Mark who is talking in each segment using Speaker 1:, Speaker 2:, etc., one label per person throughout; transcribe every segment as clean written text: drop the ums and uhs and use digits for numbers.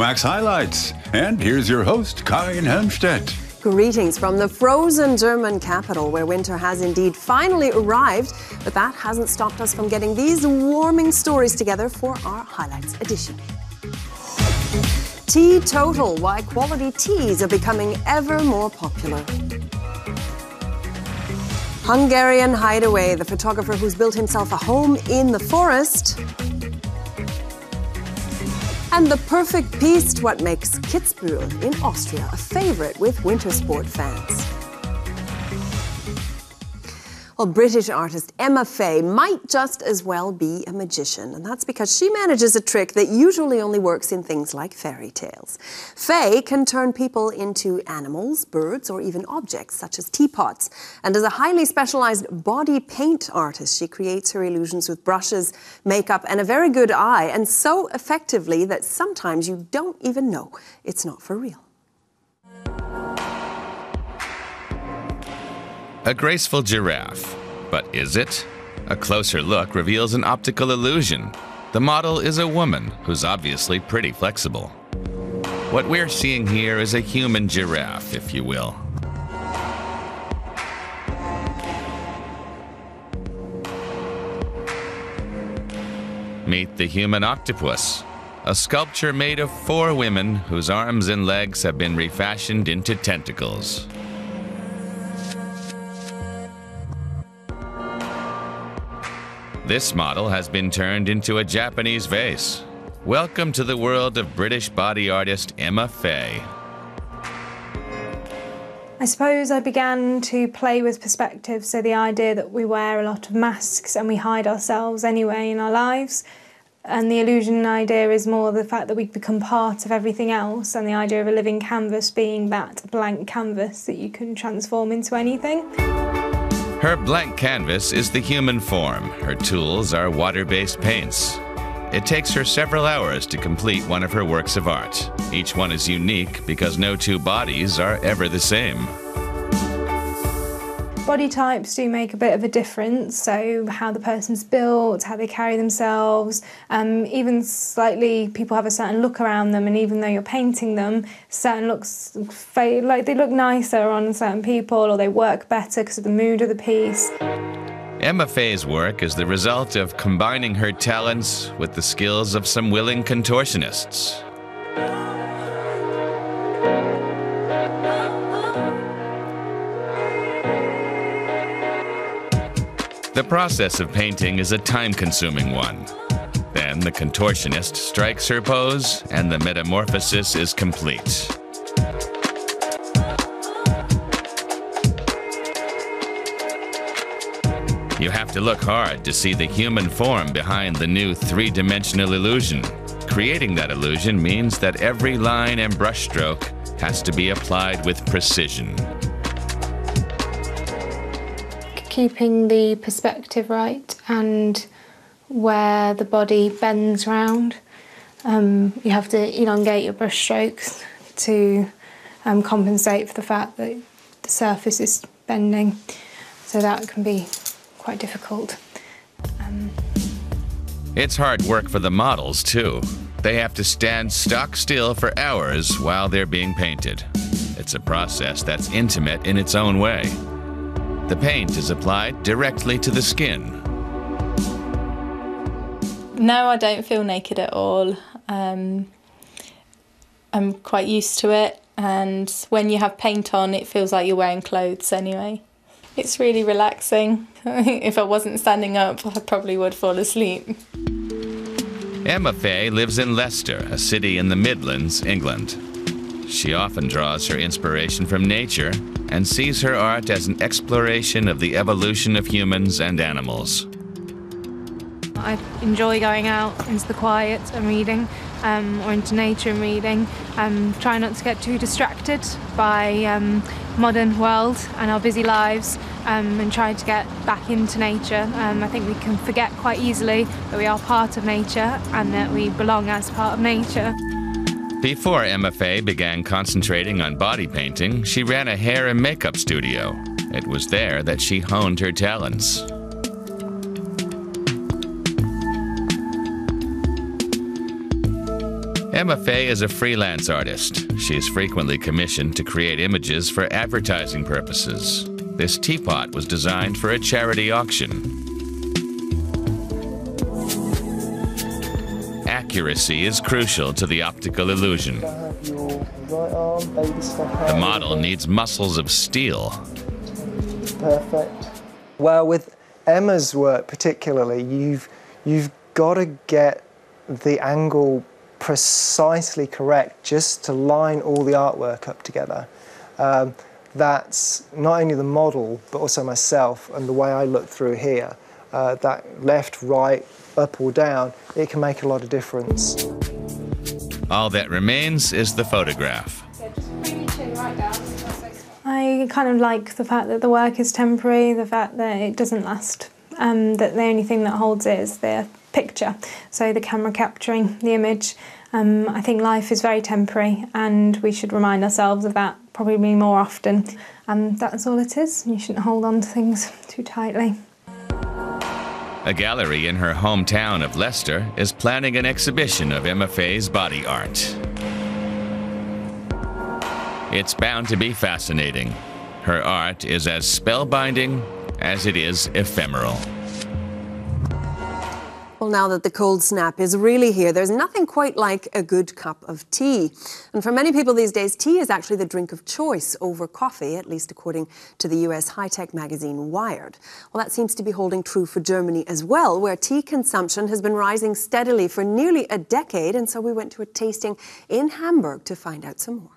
Speaker 1: Euromaxx highlights. And here's your host, Karin Helmstedt.
Speaker 2: Greetings from the frozen German capital, where winter has indeed finally arrived. But that hasn't stopped us from getting these warming stories together for our highlights edition. Teetotal, why quality teas are becoming ever more popular. Hungarian Hideaway, the photographer who's built himself a home in the forest. And the Perfect Piste, what makes Kitzbühel in Austria a favorite with winter sport fans. Well, British artist Emma Fay might just as well be a magician, and that's because she manages a trick that usually only works in things like fairy tales. Fay can turn people into animals, birds, or even objects such as teapots. And as a highly specialized body paint artist, she creates her illusions with brushes, makeup, and a very good eye, and so effectively that sometimes you don't even know it's not for real.
Speaker 3: A graceful giraffe. But is it? A closer look reveals an optical illusion. The model is a woman who's obviously pretty flexible. What we're seeing here is a human giraffe, if you will. Meet the human octopus, a sculpture made of 4 women whose arms and legs have been refashioned into tentacles. This model has been turned into a Japanese vase. Welcome to the world of British body artist Emma Fay.
Speaker 4: I suppose I began to play with perspective, so the idea that we wear a lot of masks and we hide ourselves anyway in our lives. And the illusion idea is more the fact that we become part of everything else, and the idea of a living canvas being that blank canvas that you can transform into anything.
Speaker 3: Her blank canvas is the human form. Her tools are water-based paints. It takes her several hours to complete one of her works of art. Each one is unique because no 2 bodies are ever the same.
Speaker 4: Body types do make a bit of a difference, so how the person's built, how they carry themselves, even slightly people have a certain look around them, and even though you're painting them, certain looks, like they look nicer on certain people, or they work better because of the mood of the piece.
Speaker 3: Emma Fay's work is the result of combining her talents with the skills of some willing contortionists. The process of painting is a time-consuming one. Then the contortionist strikes her pose, and the metamorphosis is complete. You have to look hard to see the human form behind the new 3-dimensional illusion. Creating that illusion means that every line and brushstroke has to be applied with precision.
Speaker 4: Keeping the perspective right and where the body bends round. You have to elongate your brush strokes to compensate for the fact that the surface is bending. So that can be quite difficult.
Speaker 3: It's hard work for the models, too. They have to stand stock still for hours while they're being painted. It's a process that's intimate in its own way. The paint is applied directly to the skin.
Speaker 5: No, I don't feel naked at all. I'm quite used to it, and when you have paint on, it feels like you're wearing clothes anyway. It's really relaxing. If I wasn't standing up, I probably would fall asleep.
Speaker 3: Emma Fay lives in Leicester, a city in the Midlands, England. She often draws her inspiration from nature and sees her art as an exploration of the evolution of humans and animals.
Speaker 4: I enjoy going out into the quiet and reading, or into nature and reading. Try not to get too distracted by modern world and our busy lives, and try to get back into nature. I think we can forget quite easily that we are part of nature and that we belong as part of nature.
Speaker 3: Before Emma Fay began concentrating on body painting, she ran a hair and makeup studio. It was there that she honed her talents. Emma Fay is a freelance artist. She is frequently commissioned to create images for advertising purposes. This teapot was designed for a charity auction. Accuracy is crucial to the optical illusion. The model needs muscles of steel.
Speaker 6: Perfect. Well, with Emma's work particularly, you've got to get the angle precisely correct just to line all the artwork up together. That's not only the model, but also myself and the way I look through here. That left, right, up or down, it can make a lot of difference.
Speaker 3: All that remains is the photograph.
Speaker 4: I kind of like the fact that the work is temporary, the fact that it doesn't last, that the only thing that holds it is the picture, so the camera capturing the image. I think life is very temporary and we should remind ourselves of that probably more often. That's all it is. You shouldn't hold on to things too tightly.
Speaker 3: A gallery in her hometown of Leicester is planning an exhibition of Emma Fay's body art. It's bound to be fascinating. Her art is as spellbinding as it is ephemeral.
Speaker 2: Well, now that the cold snap is really here, there's nothing quite like a good cup of tea. And for many people these days, tea is actually the drink of choice over coffee, at least according to the US high-tech magazine Wired. Well, that seems to be holding true for Germany as well, where tea consumption has been rising steadily for nearly a decade. And so we went to a tasting in Hamburg to find out some more.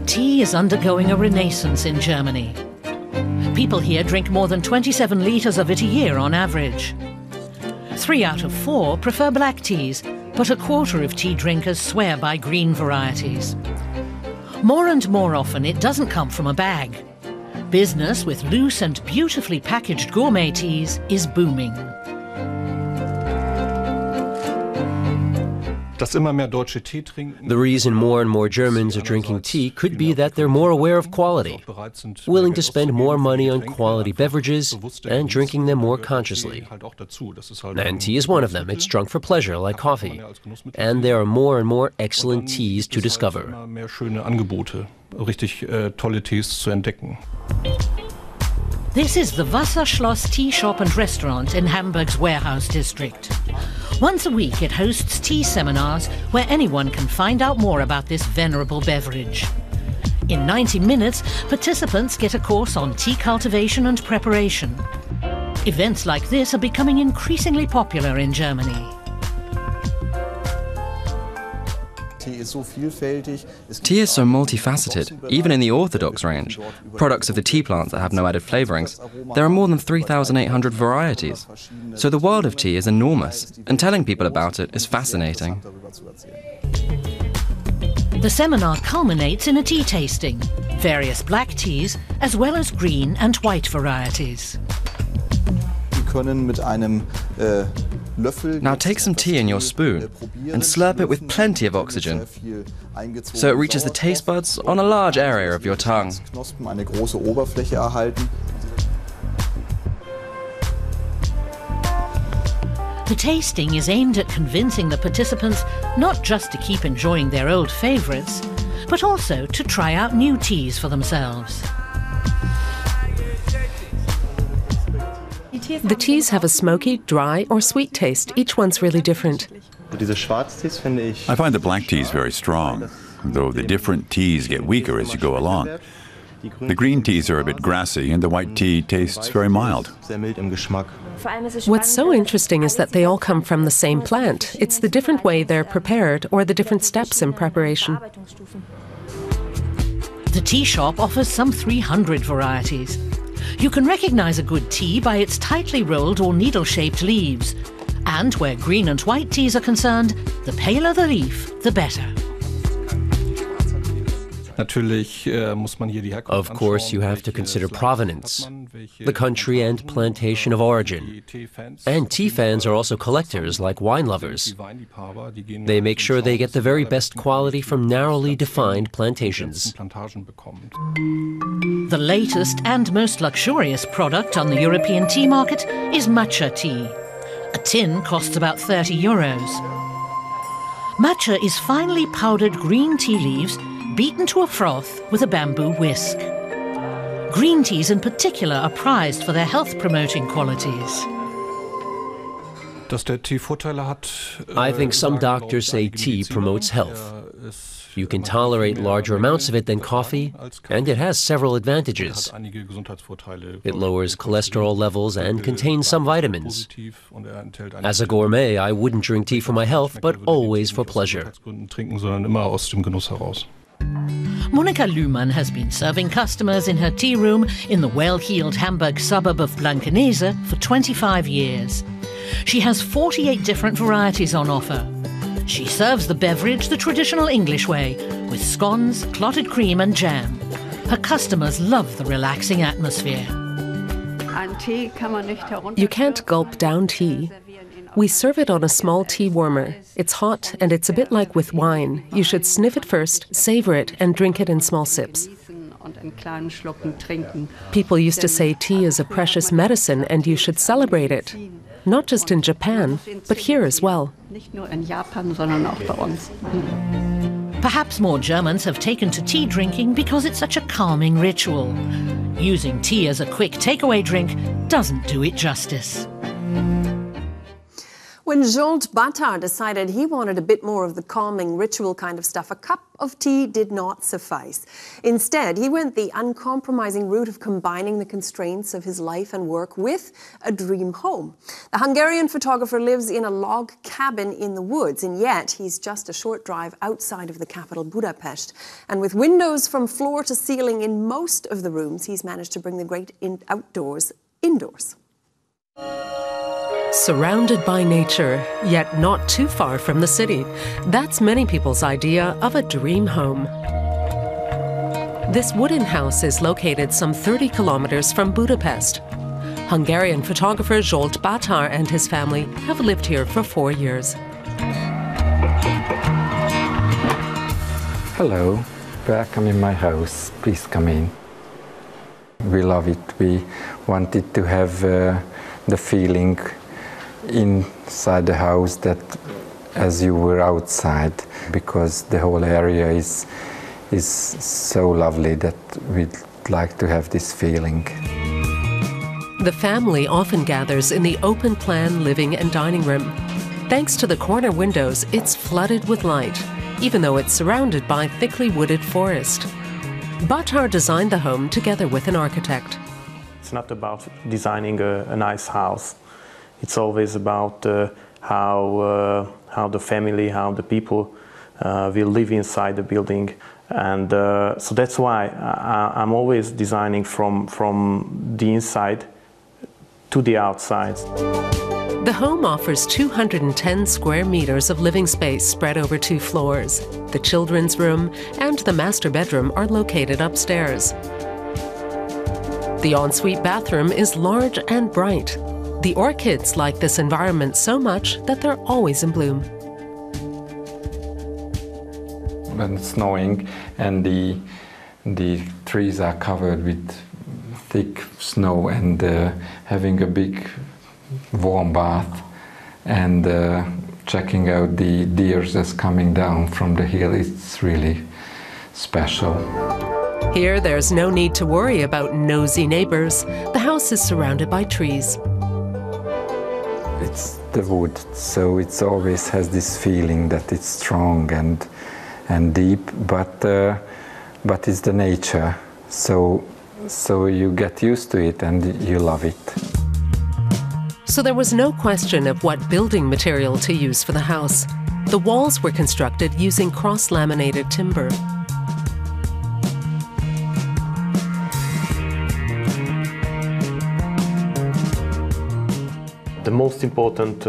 Speaker 7: Tea is undergoing a renaissance in Germany. People here drink more than 27 litres of it a year on average. 3 out of 4 prefer black teas, but a quarter of tea drinkers swear by green varieties. More and more often it doesn't come from a bag. Business with loose and beautifully packaged gourmet teas is booming.
Speaker 8: The reason more and more Germans are drinking tea could be that they're more aware of quality, willing to spend more money on quality beverages and drinking them more consciously. And tea is one of them. It's drunk for pleasure, like coffee. And there are more and more excellent teas to discover.
Speaker 7: This is the Wasserschloss Tea Shop and Restaurant in Hamburg's Warehouse District. Once a week it hosts tea seminars where anyone can find out more about this venerable beverage. In 90 minutes, participants get a course on tea cultivation and preparation. Events like this are becoming increasingly popular in Germany.
Speaker 9: Tea is so multifaceted, even in the orthodox range. Products of the tea plant that have no added flavourings. There are more than 3,800 varieties. So the world of tea is enormous, and telling people about it is fascinating.
Speaker 7: The seminar culminates in a tea tasting, various black teas, as well as green and white varieties.
Speaker 9: Now take some tea in your spoon and slurp it with plenty of oxygen, so it reaches the taste buds on a large area of your tongue.
Speaker 7: The tasting is aimed at convincing the participants not just to keep enjoying their old favourites, but also to try out new teas for themselves.
Speaker 10: The teas have a smoky, dry or sweet taste. Each one's really different.
Speaker 1: I find the black teas very strong, though the different teas get weaker as you go along. The green teas are a bit grassy and the white tea tastes very mild.
Speaker 10: What's so interesting is that they all come from the same plant. It's the different way they're prepared or the different steps in preparation.
Speaker 7: The tea shop offers some 300 varieties. You can recognize a good tea by its tightly rolled or needle-shaped leaves. And where green and white teas are concerned, the paler the leaf, the better.
Speaker 8: Of course, you have to consider provenance, the country and plantation of origin. And tea fans are also collectors, like wine lovers. They make sure they get the very best quality from narrowly defined plantations.
Speaker 7: The latest and most luxurious product on the European tea market is matcha tea. A tin costs about €30. Matcha is finely powdered green tea leaves beaten to a froth with a bamboo whisk. Green teas in particular are prized for their health-promoting qualities.
Speaker 8: I think some doctors say tea promotes health. You can tolerate larger amounts of it than coffee, and it has several advantages. It lowers cholesterol levels and contains some vitamins. As a gourmet, I wouldn't drink tea for my health, but always for pleasure.
Speaker 7: Monika Luhmann has been serving customers in her tea room in the well-heeled Hamburg suburb of Blankenese for 25 years. She has 48 different varieties on offer. She serves the beverage the traditional English way, with scones, clotted cream and jam. Her customers love the relaxing atmosphere.
Speaker 10: You can't gulp down tea. We serve it on a small tea warmer. It's hot and it's a bit like with wine. You should sniff it first, savor it and drink it in small sips. People used to say tea is a precious medicine and you should celebrate it. Not just in Japan, but here as well.
Speaker 7: Perhaps more Germans have taken to tea drinking because it's such a calming ritual. Using tea as a quick takeaway drink doesn't do it justice.
Speaker 2: When Zsolt Batar decided he wanted a bit more of the calming ritual kind of stuff, a cup of tea did not suffice. Instead, he went the uncompromising route of combining the constraints of his life and work with a dream home. The Hungarian photographer lives in a log cabin in the woods, and yet he's just a short drive outside of the capital, Budapest. And with windows from floor to ceiling in most of the rooms, he's managed to bring the great outdoors indoors.
Speaker 10: Surrounded by nature, yet not too far from the city. That's many people's idea of a dream home. This wooden house is located some 30 kilometers from Budapest. Hungarian photographer Zsolt Batar and his family have lived here for 4 years.
Speaker 11: Hello, welcome in my house. Please come in. We love it. We wanted to have the feeling inside the house that as you were outside, because the whole area is so lovely that we'd like to have this feeling.
Speaker 10: The family often gathers in the open plan living and dining room. Thanks to the corner windows, it's flooded with light, even though it's surrounded by thickly wooded forest. Batar designed the home together with an architect.
Speaker 12: It's not about designing a nice house. It's always about how the family, how the people will live inside the building. And so that's why I'm always designing from the inside to the outside.
Speaker 10: The home offers 210 square meters of living space spread over 2 floors. The children's room and the master bedroom are located upstairs. The ensuite bathroom is large and bright. The orchids like this environment so much that they're always in bloom.
Speaker 11: When it's snowing and the trees are covered with thick snow, and having a big warm bath and checking out the deer that's coming down from the hill, it's really special.
Speaker 10: Here there's no need to worry about nosy neighbors. The house is surrounded by trees.
Speaker 11: It's the wood, so it always has this feeling that it's strong and deep, but it's the nature, so you get used to it and you love it.
Speaker 10: So there was no question of what building material to use for the house. The walls were constructed using cross-laminated timber.
Speaker 12: The most important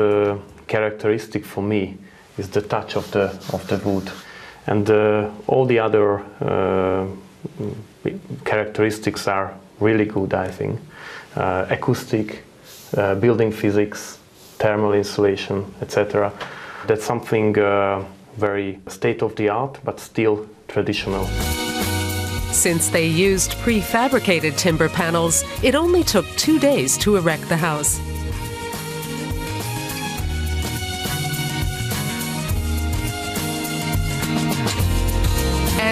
Speaker 12: characteristic for me is the touch of the wood, and all the other characteristics are really good, I think. Acoustic, building physics, thermal insulation, etc. That's something very state-of-the-art, but still traditional.
Speaker 10: Since they used prefabricated timber panels, it only took 2 days to erect the house.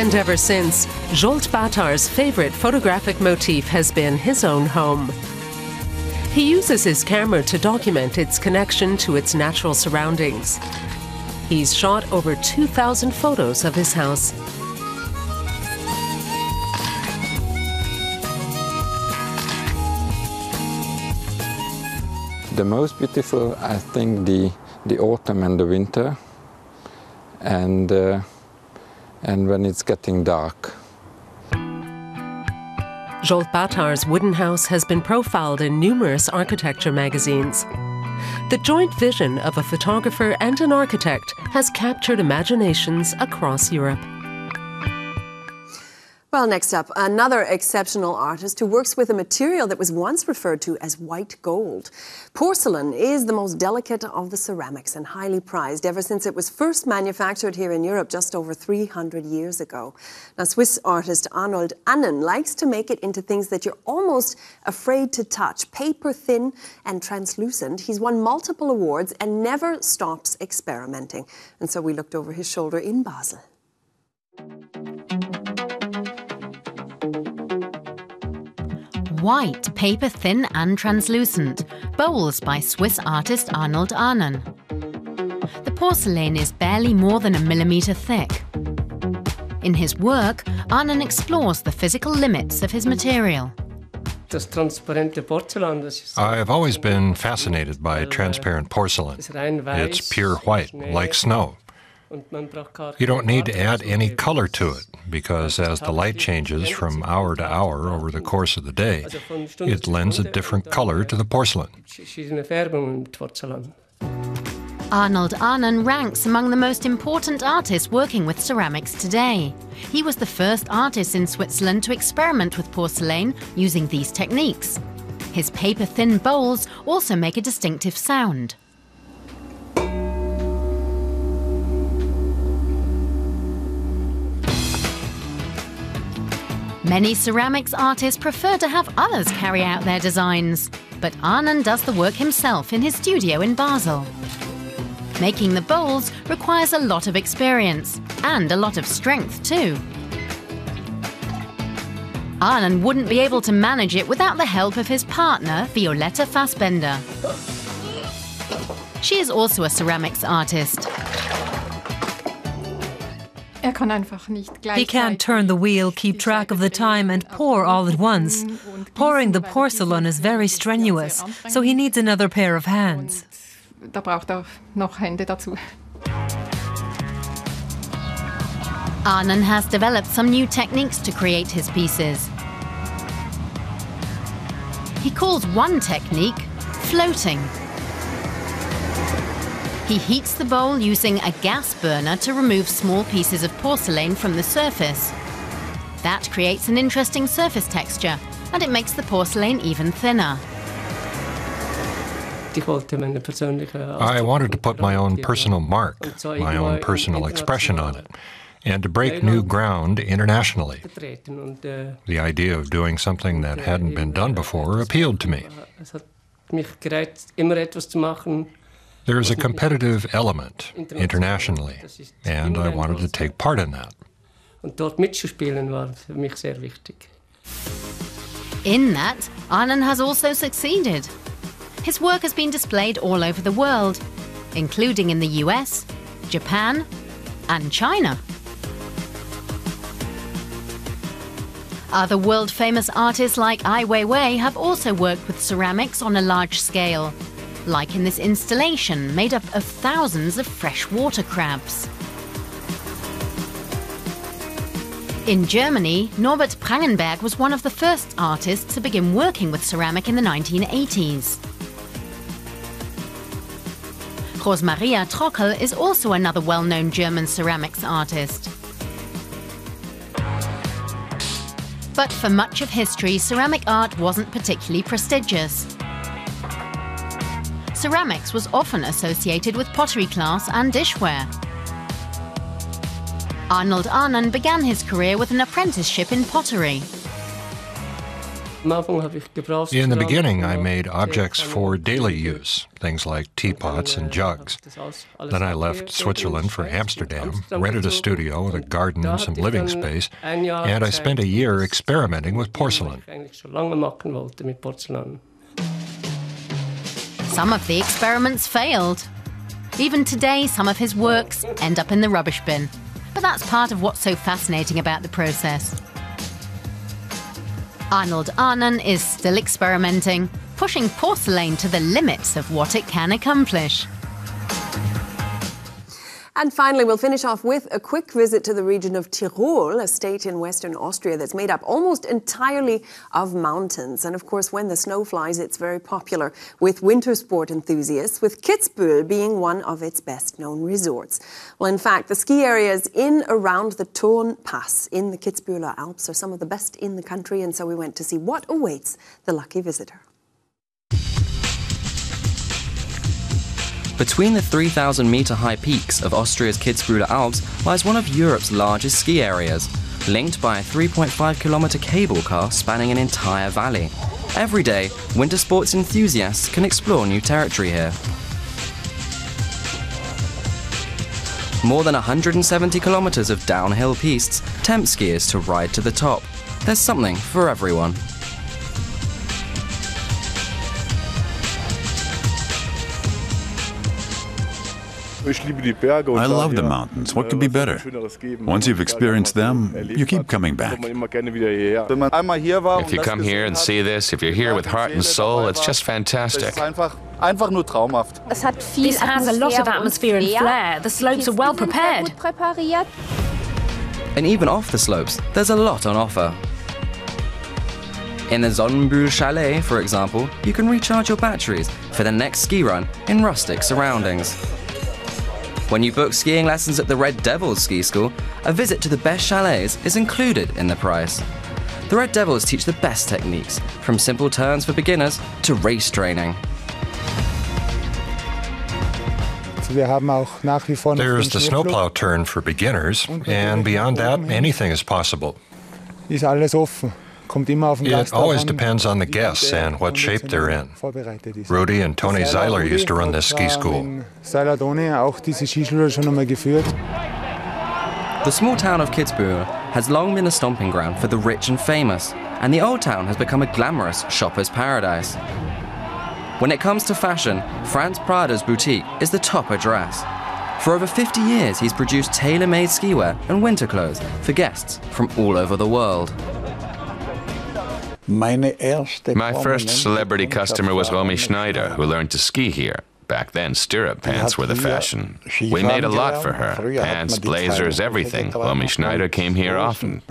Speaker 10: And ever since, Zsolt Batar's favorite photographic motif has been his own home. He uses his camera to document its connection to its natural surroundings. He's shot over 2,000 photos of his house.
Speaker 11: The most beautiful, I think, the autumn and the winter, and when it's getting dark.
Speaker 10: Zsolt Batar's wooden house has been profiled in numerous architecture magazines. The joint vision of a photographer and an architect has captured imaginations across Europe.
Speaker 2: Well, next up, another exceptional artist who works with a material that was once referred to as white gold. Porcelain is the most delicate of the ceramics and highly prized ever since it was first manufactured here in Europe just over 300 years ago. Now, Swiss artist Arnold Annen likes to make it into things that you're almost afraid to touch, paper thin and translucent. He's won multiple awards and never stops experimenting. And so we looked over his shoulder in Basel.
Speaker 13: White, paper-thin and translucent, bowls by Swiss artist Arnold Annen. The porcelain is barely more than a millimetre thick. In his work, Annen explores the physical limits of his material.
Speaker 14: I've always been fascinated by transparent porcelain. It's pure white, like snow. You don't need to add any color to it, because as the light changes from hour to hour over the course of the day, it lends a different color to the porcelain.
Speaker 13: Arnold Annen ranks among the most important artists working with ceramics today. He was the first artist in Switzerland to experiment with porcelain using these techniques. His paper-thin bowls also make a distinctive sound. Many ceramics artists prefer to have others carry out their designs, but Annen does the work himself in his studio in Basel. Making the bowls requires a lot of experience and a lot of strength too. Annen wouldn't be able to manage it without the help of his partner, Violette Fassbaender. She is also a ceramics artist.
Speaker 15: He can't turn the wheel, keep track of the time and pour all at once. Pouring the porcelain is very strenuous, so he needs another pair of hands.
Speaker 13: Annen has developed some new techniques to create his pieces. He calls one technique floating. He heats the bowl using a gas burner to remove small pieces of porcelain from the surface. That creates an interesting surface texture, and it makes the porcelain even thinner.
Speaker 14: I wanted to put my own personal mark, my own personal expression on it, and to break new ground internationally. The idea of doing something that hadn't been done before appealed to me. There's a competitive element internationally, and I wanted to take part in that.
Speaker 13: In that, Annen has also succeeded. His work has been displayed all over the world, including in the US, Japan, and China. Other world-famous artists like Ai Weiwei have also worked with ceramics on a large scale, like in this installation made up of thousands of freshwater crabs. In Germany, Norbert Prangenberg was one of the first artists to begin working with ceramic in the 1980s. Rosmaria Trockel is also another well-known German ceramics artist. But for much of history, ceramic art wasn't particularly prestigious. Ceramics was often associated with pottery class and dishware. Arnold Annen began his career with an apprenticeship in pottery.
Speaker 14: In the beginning, I made objects for daily use, things like teapots and jugs. Then I left Switzerland for Amsterdam, rented a studio with a garden and some living space, and I spent a year experimenting with porcelain.
Speaker 13: Some of the experiments failed. Even today, some of his works end up in the rubbish bin. But that's part of what's so fascinating about the process. Arnold Annen is still experimenting, pushing porcelain to the limits of what it can accomplish.
Speaker 2: And finally, we'll finish off with a quick visit to the region of Tyrol, a state in Western Austria that's made up almost entirely of mountains. And of course, when the snow flies, it's very popular with winter sport enthusiasts, with Kitzbühel being one of its best-known resorts. Well, in fact, the ski areas in around the Thurn Pass in the Kitzbüheler Alps are some of the best in the country, and so we went to see what awaits the lucky visitor.
Speaker 9: Between the 3,000-metre-high peaks of Austria's Kitzbüheler Alps lies one of Europe's largest ski areas, linked by a 3.5-kilometre cable car spanning an entire valley. Every day, winter sports enthusiasts can explore new territory here. More than 170 kilometres of downhill pistes tempt skiers to ride to the top. There's something for everyone.
Speaker 1: I love the mountains. What could be better? Once you've experienced them, you keep coming back.
Speaker 3: If you come here and see this, if you're here with heart and soul, it's just fantastic.
Speaker 16: This has a lot of atmosphere and flair. The slopes are well prepared.
Speaker 9: And even off the slopes, there's a lot on offer. In the Sonnenbühl Chalet, for example, you can recharge your batteries for the next ski run in rustic surroundings. When you book skiing lessons at the Red Devils ski school, a visit to the best chalets is included in the price. The Red Devils teach the best techniques, from simple turns for beginners to race training.
Speaker 14: There's the snowplow turn for beginners, and beyond that, anything is possible. It always depends on the guests and what shape they're in. Rudy and Tony Zeiler used to run this ski school.
Speaker 9: The small town of Kitzbühel has long been a stomping ground for the rich and famous, and the old town has become a glamorous shopper's paradise. When it comes to fashion, Franz Prader's boutique is the top address. For over 50 years, he's produced tailor-made skiwear and winter clothes for guests from all over the world.
Speaker 3: My first celebrity customer was Romy Schneider, who learned to ski here. Back then, stirrup pants were the fashion. We made a lot for her. Pants, blazers, everything. Romy Schneider came here often.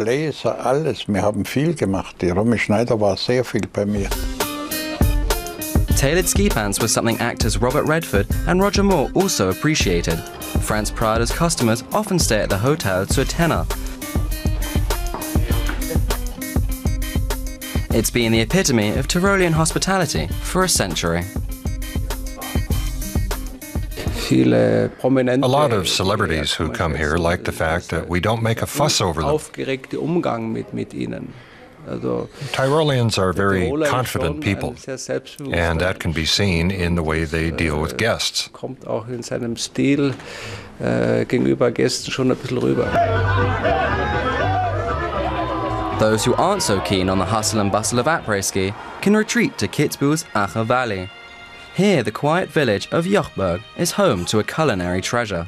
Speaker 9: Tailored ski pants was something actors Robert Redford and Roger Moore also appreciated. Franz Prader's customers often stay at the Hotel zur Tenne. It's been the epitome of Tyrolean hospitality for a century.
Speaker 14: A lot of celebrities who come here like the fact that we don't make a fuss over them. Tyroleans are very confident people, and that can be seen in the way they deal with guests.
Speaker 9: Those who aren't so keen on the hustle and bustle of après-ski can retreat to Kitzbühel's Acher Valley. Here, the quiet village of Jochberg is home to a culinary treasure.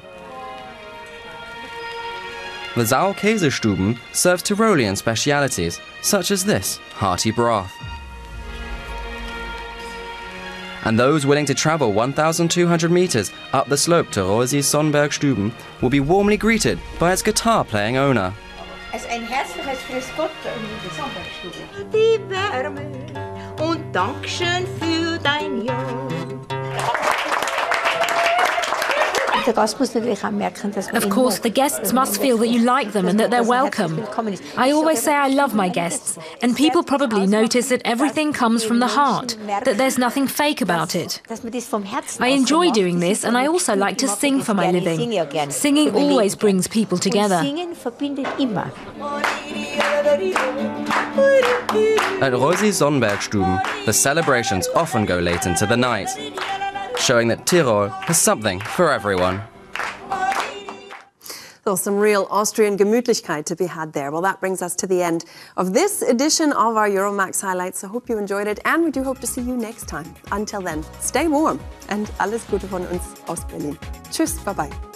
Speaker 9: The Stuben serves Tyrolean specialities, such as this hearty broth. And those willing to travel 1,200 meters up the slope to Rosi's Stuben will be warmly greeted by its guitar-playing owner.
Speaker 17: Ein herzliches Grüß Gott, liebe Sonnenbergstube. Die Wärme und Dankeschön für dein Ja.
Speaker 16: Of course, the guests must feel that you like them and that they're welcome. I always say I love my guests, and people probably notice that everything comes from the heart, that there's nothing fake about it. I enjoy doing this, and I also like to sing for my living. Singing always brings people together.
Speaker 17: Singen verbindet immer.
Speaker 9: At Rosi's Sonnenbergstuben, the celebrations often go late into the night, showing that Tyrol has something for everyone.
Speaker 2: So some real Austrian Gemütlichkeit to be had there. Well, that brings us to the end of this edition of our Euromaxx highlights. I hope you enjoyed it, and we do hope to see you next time. Until then, stay warm and alles Gute von uns aus Berlin. Tschüss, bye-bye.